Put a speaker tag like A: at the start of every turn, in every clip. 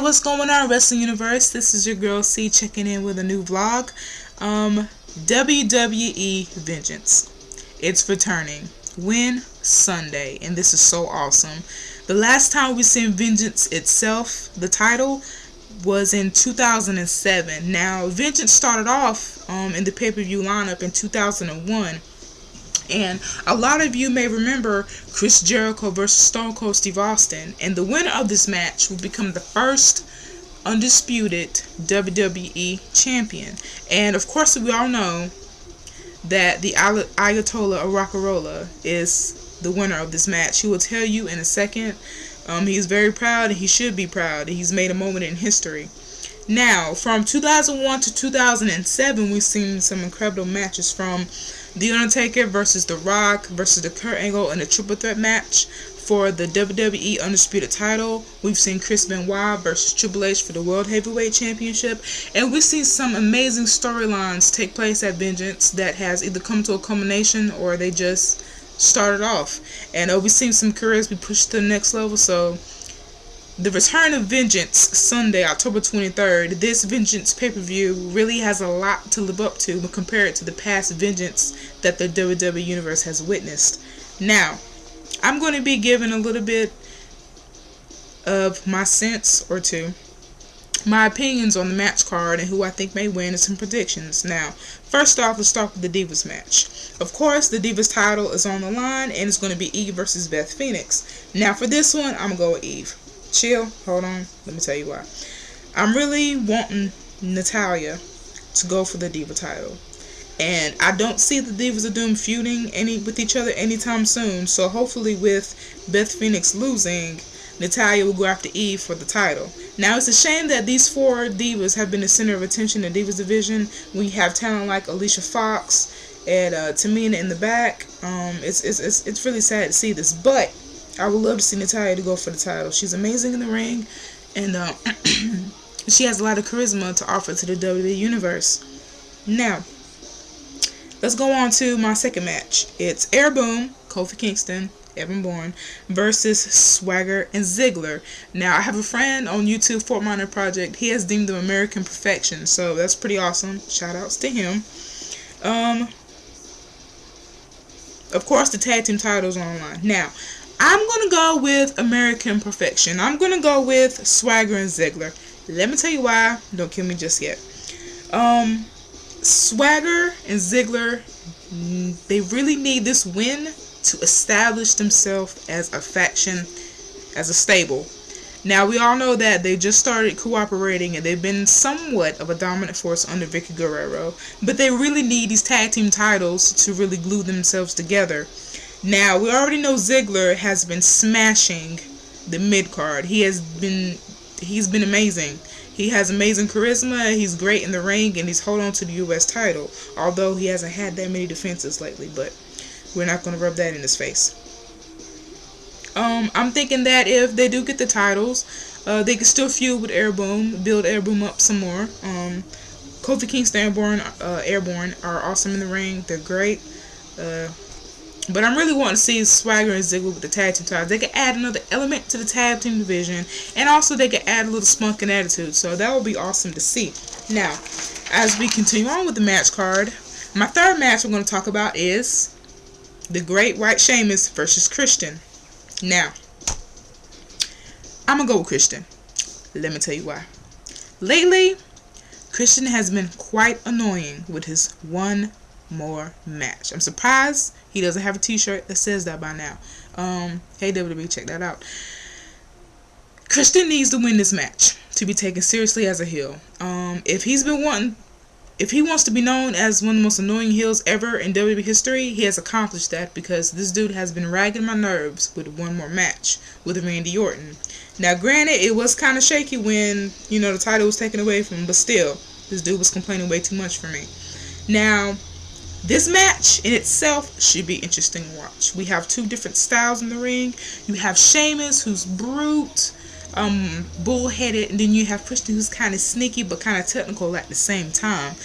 A: what's going on, Wrestling Universe? This is your girl C checking in with a new vlog. WWE Vengeance. It's returning. When? Sunday. And this is so awesome. The last time we seen Vengeance itself, the title, was in 2007. Now, Vengeance started off in the pay-per-view lineup in 2001. And a lot of you may remember Chris Jericho versus Stone Cold Steve Austin. And the winner of this match will become the first undisputed WWE champion. And of course, we all know that the Ayatollah of Rock and Rolla is the winner of this match. He will tell you in a second. He's very proud, and he should be proud. He's made a moment in history. Now, from 2001 to 2007, we've seen some incredible matches, from The Undertaker versus The Rock versus the Kurt Angle in a triple threat match for the WWE Undisputed title. We've seen Chris Benoit versus Triple H for the World Heavyweight Championship. And we've seen some amazing storylines take place at Vengeance that has either come to a culmination or they just started off. And we've seen some careers be pushed to the next level. So the Return of Vengeance, Sunday, October 23rd, this Vengeance pay-per-view really has a lot to live up to when compared to the past Vengeance that the WWE Universe has witnessed. Now, I'm going to be giving a little bit of my sense or two, my opinions on the match card and who I think may win, and some predictions. Now, first off, let's start with the Divas match. Of course, the Divas title is on the line, and it's going to be Eve versus Beth Phoenix. Now, for this one, I'm going to go with Eve. Chill, hold on, let me tell you why. I'm really wanting Natalya to go for the Diva title. And I don't see the Divas of Doom feuding with each other anytime soon. So hopefully with Beth Phoenix losing, Natalya will go after Eve for the title. Now, it's a shame that these four Divas have been the center of attention in the Divas division. We have talent like Alicia Fox and Tamina in the back. It's really sad to see this, but I would love to see Natalya to go for the title. She's amazing in the ring, and she has a lot of charisma to offer to the WWE Universe. Now, let's go on to my second match. It's Air Boom, Kofi Kingston, Evan Bourne, versus Swagger and Ziggler. Now, I have a friend on YouTube, Fort Minor Project. He has deemed them American perfection, so that's pretty awesome. Shout outs to him. Of course, the tag team titles on the line. Now, I'm going to go with American perfection. I'm going to go with Swagger and Ziggler. Let me tell you why. Don't kill me just yet. Swagger and Ziggler, they really need this win to establish themselves as a faction, as a stable. Now, we all know that they just started cooperating and they've been somewhat of a dominant force under Vicky Guerrero, but they really need these tag team titles to really glue themselves together. Now, we already know Ziggler has been smashing the mid-card. He's been amazing. He has amazing charisma, he's great in the ring, and he's holding on to the U.S. title. Although he hasn't had that many defenses lately, but we're not going to rub that in his face. I'm thinking that if they do get the titles, they can still feud with Airborne, build Airborne up some more. Kofi Kingston and Airborne are awesome in the ring. They're great. But I'm really wanting to see Swagger and Ziggler with the tag team titles. They can add another element to the tag team division, and also they can add a little spunk and attitude. So that would be awesome to see. Now, as we continue on with the match card, my third match I'm going to talk about is the Great White Sheamus versus Christian. Now, I'm going to go with Christian. Let me tell you why. Lately, Christian has been quite annoying with his one more match. I'm surprised he doesn't have a t-shirt that says that by now. Hey WWE, check that out. Christian needs to win this match to be taken seriously as a heel. If he wants to be known as one of the most annoying heels ever in WWE history, he has accomplished that, because this dude has been ragging my nerves with one more match with Randy Orton. Now, granted, it was kind of shaky when, the title was taken away from him, but still, this dude was complaining way too much for me. Now, this match in itself should be interesting to watch. We have two different styles in the ring. You have Sheamus, who's brute, bullheaded, and then you have Christian, who's kind of sneaky but kind of technical at the same time.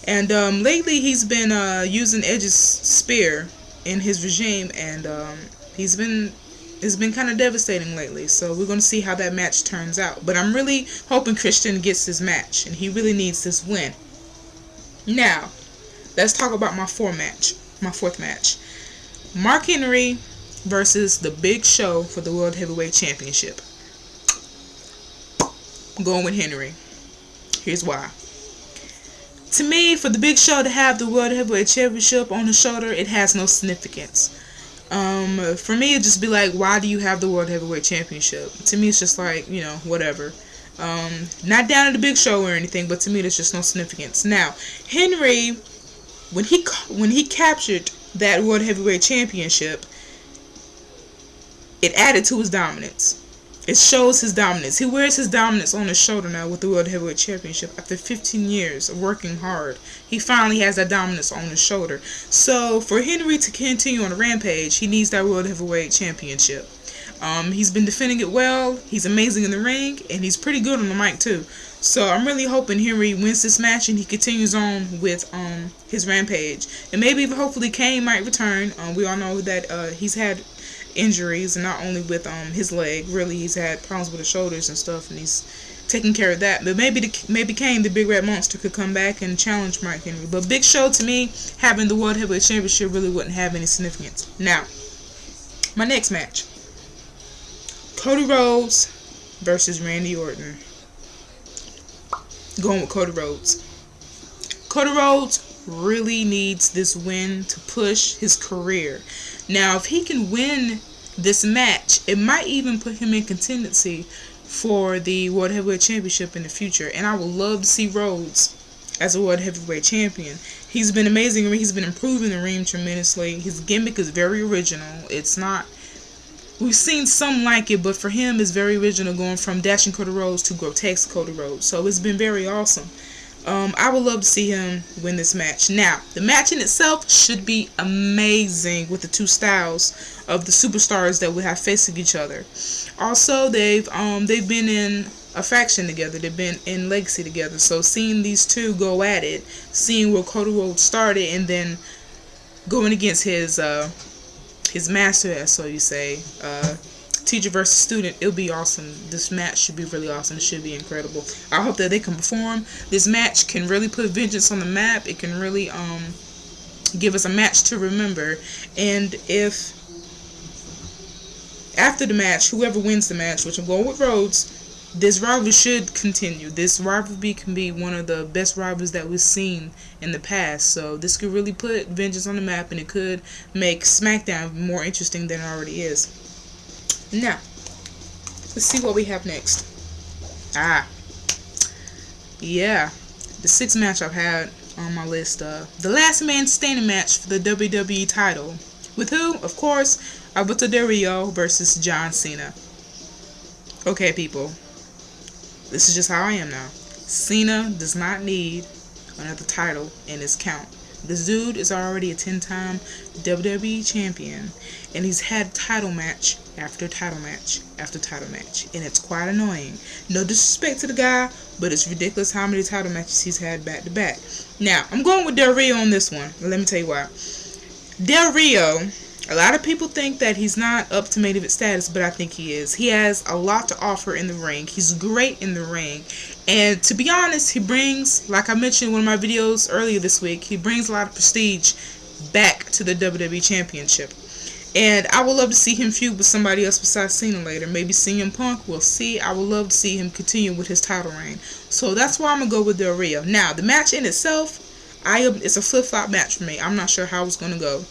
A: And lately he's been using Edge's spear in his regime, and he's been It's been kind of devastating lately, so we're going to see how that match turns out. But I'm really hoping Christian gets this match, and he really needs this win. Now, let's talk about my fourth match. Mark Henry versus The Big Show for the World Heavyweight Championship. I'm going with Henry. Here's why. To me, for The Big Show to have the World Heavyweight Championship on his shoulder, it has no significance. For me, it'd just be like, why do you have the World Heavyweight Championship? To me, it's just like, you know, whatever. Not down to The Big Show or anything, but to me, there's just no significance. Now, Henry, when he captured that World Heavyweight Championship, it added to his dominance. It shows his dominance. He wears his dominance on his shoulder now with the World Heavyweight Championship. After 15 years of working hard, he finally has that dominance on his shoulder. So for Henry to continue on a rampage, he needs that World Heavyweight Championship. He's been defending it well. He's amazing in the ring, and he's pretty good on the mic too. So I'm really hoping Henry wins this match and he continues on with his rampage. And maybe even hopefully Kane might return. We all know that he's had injuries, and not only with his leg, really he's had problems with his shoulders and stuff, and he's taking care of that. But maybe Kane, the Big Red Monster, could come back and challenge Mark Henry. But Big Show, to me, having the World Heavyweight Championship really wouldn't have any significance. Now, my next match, Cody Rhodes versus Randy Orton. Going with Cody Rhodes. Cody Rhodes really needs this win to push his career. Now, if he can win this match, it might even put him in contingency for the World Heavyweight Championship in the future. And I would love to see Rhodes as a World Heavyweight Champion. He's been amazing. He's been improving the ring tremendously. His gimmick is very original. It's not... We've seen some like it, but for him, it's very original, going from Dashing Cody Rhodes to Grotesque Cody Rhodes. So it's been very awesome. I would love to see him win this match. Now, the match in itself should be amazing with the two styles of the superstars that we have facing each other. Also, they've been in a faction together. They've been in Legacy together. So seeing these two go at it, seeing where Cody Rhodes started, and then going against his master, as so you say, teacher versus student, it'll be awesome. This match should be really awesome. It should be incredible. I hope that they can perform. This match can really put Vengeance on the map. It can really give us a match to remember. And if after the match, whoever wins the match, which I'm going with Rhodes, this rivalry should continue. This rivalry can be one of the best rivalries that we've seen in the past. So this could really put Vengeance on the map, and it could make SmackDown more interesting than it already is. Now, let's see what we have next. Yeah, the sixth match I've had on my list. The last man standing match for the WWE title. With who? Of course, Alberto Del Rio versus John Cena. Okay, people. This is just how I am now. Cena does not need another title in his count. This dude is already a 10-time WWE champion, and he's had title match after title match after title match, and it's quite annoying. No disrespect to the guy, but it's ridiculous how many title matches he's had back to back. Now, I'm going with Del Rio on this one. Let me tell you why. Del Rio, a lot of people think that he's not up to main event status, but I think he is. He has a lot to offer in the ring. He's great in the ring. And to be honest, he brings, like I mentioned in one of my videos earlier this week, he brings a lot of prestige back to the WWE Championship. And I would love to see him feud with somebody else besides Cena later. Maybe CM Punk. We'll see. I would love to see him continue with his title reign. So that's why I'm going to go with Del Rio. Now, the match in itself, it's a flip-flop match for me. I'm not sure how it's going to go.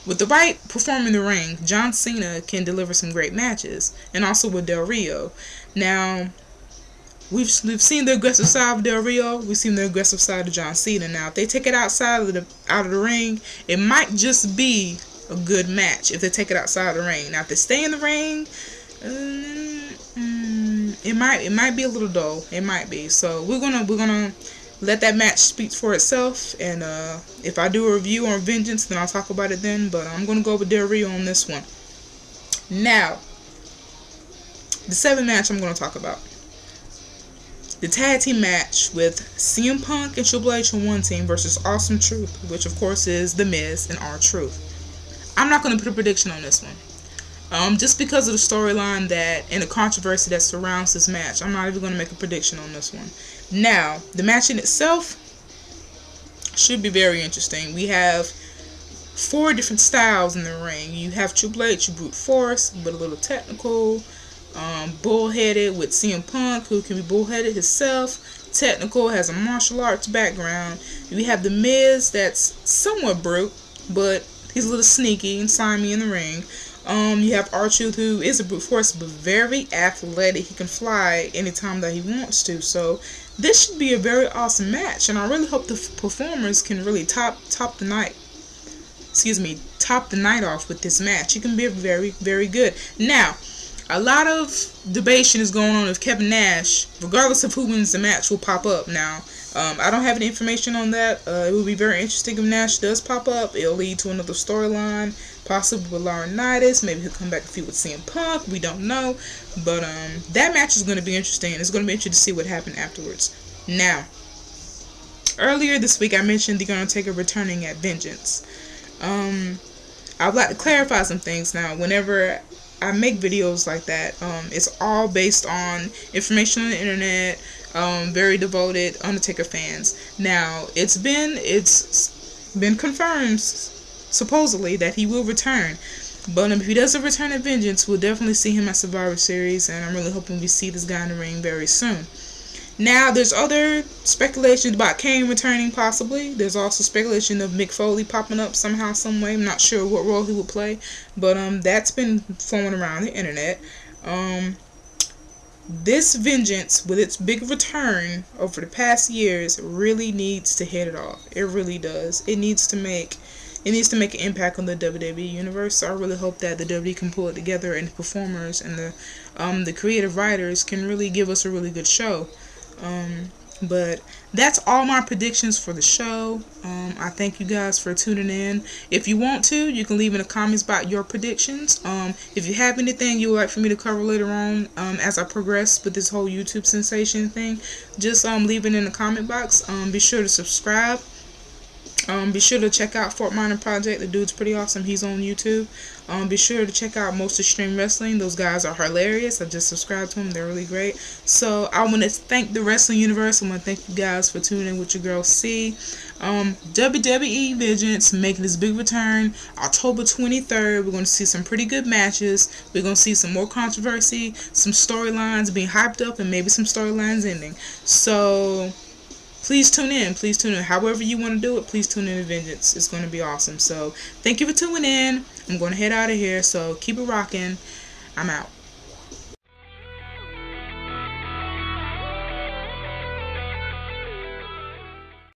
A: With the right performer in the ring, John Cena can deliver some great matches, and also with Del Rio. Now, we've seen the aggressive side of Del Rio. We've seen the aggressive side of John Cena. Now, if they take it out of the ring, it might just be a good match. If they take it outside of the ring, now if they stay in the ring, it might be a little dull. It might be. So we're gonna let that match speak for itself, and if I do a review on Vengeance, then I'll talk about it then, but I'm going to go with Del Rio on this one. Now, the seventh match I'm going to talk about. The tag team match with CM Punk and Triple H on one team versus Awesome Truth, which of course is The Miz and R-Truth. I'm not going to put a prediction on this one. Just because of the storyline that and the controversy that surrounds this match. I'm not even going to make a prediction on this one. Now, the match in itself should be very interesting. We have 4 different styles in the ring. You have Triple H, brute force, but a little technical. Bullheaded with CM Punk, who can be bullheaded himself. Technical, has a martial arts background. We have the Miz, that's somewhat brute, but he's a little sneaky and slimy in the ring. You have R-Truth, who is a brute force, but very athletic. He can fly anytime that he wants to. So this should be a very awesome match, and I really hope the performers can really top the night. Top the night off with this match. It can be very, very good. Now, a lot of debation is going on if Kevin Nash, regardless of who wins the match, will pop up. Now, I don't have any information on that. It would be very interesting if Nash does pop up. It'll lead to another storyline, possibly with Laurinaitis. Maybe he'll come back and feud with CM Punk. We don't know. But that match is going to be interesting. It's going to be interesting to see what happened afterwards. Now, earlier this week I mentioned The Undertaker returning at Vengeance. I would like to clarify some things now. Whenever I make videos like that, it's all based on information on the internet, very devoted Undertaker fans. Now, it's been confirmed, supposedly, that he will return. But if he doesn't return at Vengeance, we'll definitely see him at Survivor Series, and I'm really hoping we see this guy in the ring very soon. Now, there's other speculation about Kane returning, possibly. There's also speculation of Mick Foley popping up somehow, some way. I'm not sure what role he would play, but that's been flowing around the internet. This Vengeance, with its big return over the past years, really needs to hit it off. It really does. It needs to make an impact on the WWE universe. So I really hope that the WWE can pull it together, and the performers and the creative writers can really give us a really good show. But that's all my predictions for the show. I thank you guys for tuning in. If you want to, you can leave in the comments about your predictions. If you have anything you would like for me to cover later on, as I progress with this whole YouTube sensation thing, just leave it in the comment box. Be sure to subscribe. Be sure to check out Fort Minor Project. The dude's pretty awesome. He's on YouTube. Be sure to check out Most Extreme Wrestling. Those guys are hilarious. I just subscribed to them. They're really great. So I want to thank the wrestling universe. I want to thank you guys for tuning in with your girl C. WWE Vengeance making this big return October 23rd. We're going to see some pretty good matches. We're going to see some more controversy, some storylines being hyped up, and maybe some storylines ending. So please tune in. Please tune in. However you want to do it, please tune in to Vengeance. It's going to be awesome. So thank you for tuning in. I'm going to head out of here. So keep it rocking. I'm out.